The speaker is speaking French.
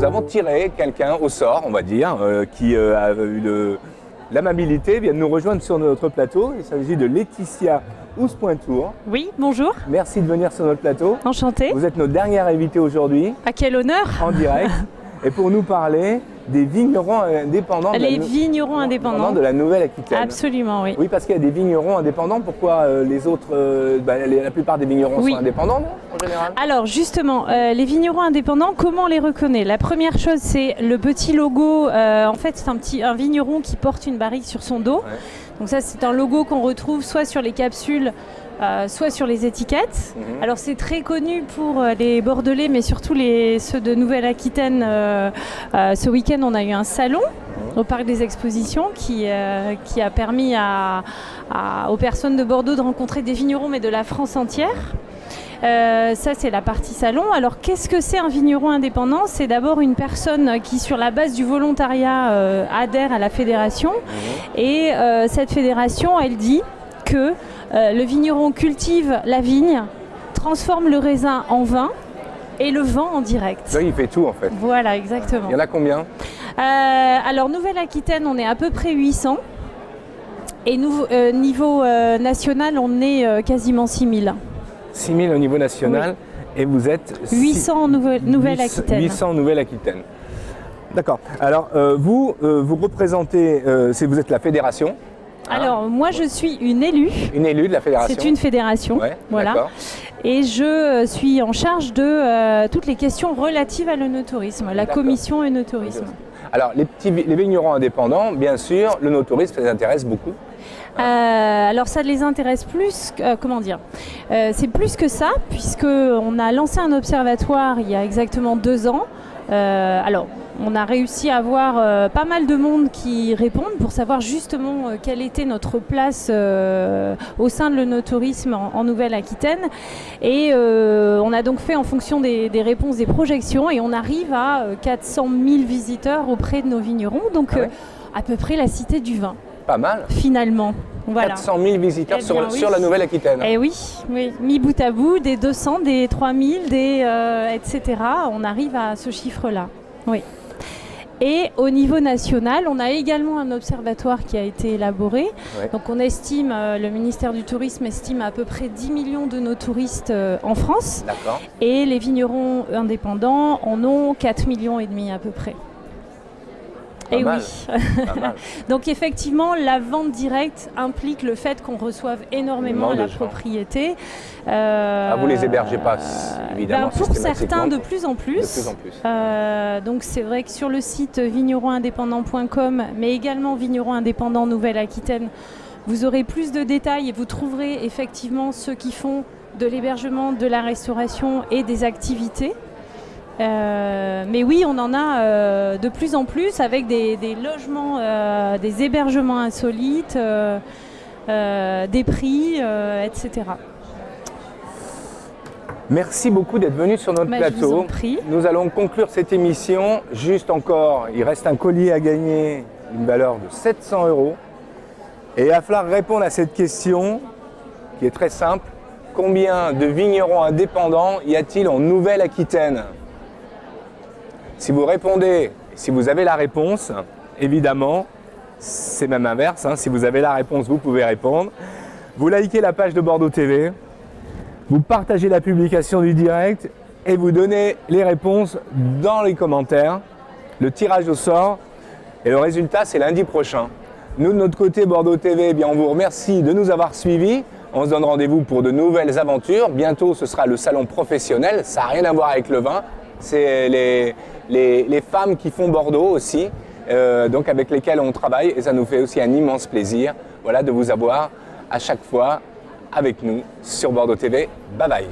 avons tiré quelqu'un au sort, on va dire, qui a eu l'amabilité de nous rejoindre sur notre plateau. Il s'agit de Laetitia Ouspointour. Oui, bonjour. Merci de venir sur notre plateau. Enchantée. Vous êtes notre dernière invitée aujourd'hui. À quel honneur. En direct. Et pour nous parler des vignerons indépendants. Les vignerons indépendants de la Nouvelle-Aquitaine. Absolument, oui. Oui, parce qu'il y a des vignerons indépendants. Pourquoi les autres, la plupart des vignerons sont indépendants, non, en général? Alors justement, les vignerons indépendants, comment on les reconnaît? La première chose, c'est le petit logo. En fait, c'est un vigneron qui porte une barrique sur son dos. Ouais. Donc ça, c'est un logo qu'on retrouve soit sur les capsules, soit sur les étiquettes. Alors c'est très connu pour les Bordelais, mais surtout ceux de Nouvelle-Aquitaine. Ce week-end, on a eu un salon au Parc des Expositions qui a permis aux personnes de Bordeaux de rencontrer des vignerons, mais de la France entière. Ça, c'est la partie salon. Alors, qu'est-ce que c'est un vigneron indépendant? C'est d'abord une personne qui, sur la base du volontariat, adhère à la fédération. Et cette fédération, elle dit que le vigneron cultive la vigne, transforme le raisin en vin et le vend en direct. Là, il fait tout, en fait. Voilà, exactement. Il y en a combien? Alors, Nouvelle-Aquitaine, on est à peu près 800. Et niveau national, on est quasiment 6000. 6000 au niveau national, oui. Et vous êtes 800 en Nouvelle-Aquitaine. 800 en Nouvelle-Aquitaine. D'accord. Alors, vous représentez, vous êtes la fédération. Alors, moi, je suis une élue. Une élue de la fédération. C'est une fédération, ouais, voilà. Et je suis en charge de toutes les questions relatives à l'œnotourisme, la commission œnotourisme. Alors, les vignerons indépendants, bien sûr, l'œnotourisme, ça les intéresse beaucoup. Alors ça les intéresse plus, comment dire, c'est plus que ça, puisqu'on a lancé un observatoire il y a exactement 2 ans. Alors on a réussi à avoir pas mal de monde qui répondent pour savoir justement quelle était notre place au sein de l'œnotourisme en Nouvelle-Aquitaine. Et on a donc fait en fonction des réponses, des projections, et on arrive à 400 000 visiteurs auprès de nos vignerons, donc à peu près la cité du vin. Pas mal. Finalement. Voilà. 400 000 visiteurs sur la Nouvelle-Aquitaine. Eh oui, mis bout à bout, des 200, des 3000, etc. On arrive à ce chiffre-là. Oui. Et au niveau national, on a également un observatoire qui a été élaboré. Ouais. Donc on estime, le ministère du Tourisme estime à peu près 10 millions de nos touristes en France. D'accord. Et les vignerons indépendants en ont 4,5 millions à peu près. Et oui. Donc effectivement, la vente directe implique le fait qu'on reçoive énormément la propriété. Vous les hébergez pas, évidemment. Pour certains, de plus en plus. Donc c'est vrai que sur le site vigneronindépendant.com, mais également Vignerons Indépendants Nouvelle-Aquitaine, vous aurez plus de détails et vous trouverez effectivement ceux qui font de l'hébergement, de la restauration et des activités. Mais oui, on en a de plus en plus avec des logements, des hébergements insolites, des prix, etc. Merci beaucoup d'être venu sur notre plateau. Je vous en prie. Nous allons conclure cette émission. Juste encore, il reste un collier à gagner d'une valeur de 700 €. Et il va falloir répondre à cette question qui est très simple. Combien de vignerons indépendants y a-t-il en Nouvelle-Aquitaine ? Si vous répondez, si vous avez la réponse, évidemment, c'est même inverse. Hein, si vous avez la réponse, vous pouvez répondre. Vous likez la page de Bordeaux TV, vous partagez la publication du direct et vous donnez les réponses dans les commentaires. Le tirage au sort et le résultat, c'est lundi prochain. Nous, de notre côté, Bordeaux TV, eh bien, on vous remercie de nous avoir suivis. On se donne rendez-vous pour de nouvelles aventures. Bientôt, ce sera le salon professionnel. Ça n'a rien à voir avec le vin. C'est les femmes qui font Bordeaux aussi, donc avec lesquelles on travaille, et ça nous fait aussi un immense plaisir, voilà, de vous avoir à chaque fois avec nous sur Bordeaux TV. Bye bye.